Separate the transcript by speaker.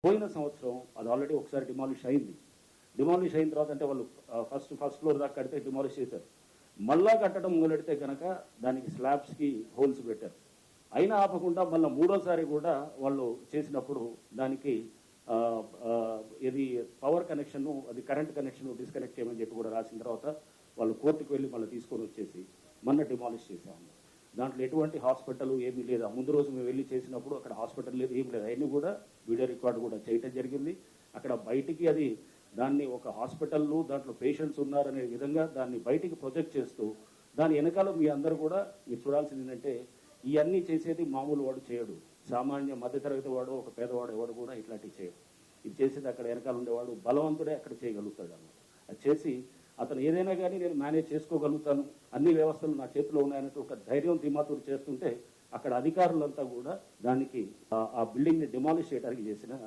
Speaker 1: పోయిన సంవత్సరం అది ఆల్రెడీ ఒకసారి డిమాలిష్ అయింది. డిమాలిష్ అయిన తర్వాత అంటే వాళ్ళు ఫస్ట్ ఫ్లోర్ దాకా కడితే డిమాలిష్ చేశారు. మళ్ళా కట్టడం మొదలెడితే కనుక దానికి స్లాబ్స్కి హోల్స్ పెట్టారు. అయినా ఆపకుండా మళ్ళీ మూడోసారి కూడా వాళ్ళు చేసినప్పుడు దానికి ఇది పవర్ కనెక్షన్, అది కరెంట్ కనెక్షన్ డిస్కనెక్ట్ చేయమని చెప్పి కూడా రాసిన తర్వాత వాళ్ళు కోర్టుకు వెళ్ళి మళ్ళీ తీసుకొని వచ్చేసి మొన్న డిమాలిష్ చేశాము. దాంట్లో ఎటువంటి హాస్పిటల్ ఏమీ లేదు. ముందు రోజు మేము వెళ్ళి చేసినప్పుడు అక్కడ హాస్పిటల్ లేదు, ఏం లేదు. అవన్నీ కూడా వీడియో రికార్డు కూడా చేయటం జరిగింది. అక్కడ బయటికి అది దాన్ని ఒక హాస్పిటల్లో దాంట్లో పేషెంట్స్ ఉన్నారనే విధంగా దాన్ని బయటికి ప్రొజెక్ట్ చేస్తూ దాని వెనకాల మీ అందరూ కూడా మీరు చూడాల్సింది ఏంటంటే ఇవన్నీ చేసేది మామూలు వాడు చేయడు. సామాన్య మధ్యతరగతి వాడు, ఒక పేదవాడు ఎవడు కూడా ఇట్లాంటివి చేయడు. ఇది చేసేది అక్కడ వెనకాల ఉండేవాడు బలవంతుడే అక్కడ చేయగలుగుతాడు అన్నమాట. అది చేసి అతను ఏదైనా కానీ నేను మేనేజ్ చేసుకోగలుగుతాను, అన్ని వ్యవస్థలు నా చేతిలో ఉన్నాయన్నట్టు ఒక ధైర్యం ధీమాతుడు చేస్తుంటే అక్కడ అధికారులంతా కూడా దానికి ఆ బిల్డింగ్ని డిమాలిష్ చేయడానికి చేసిన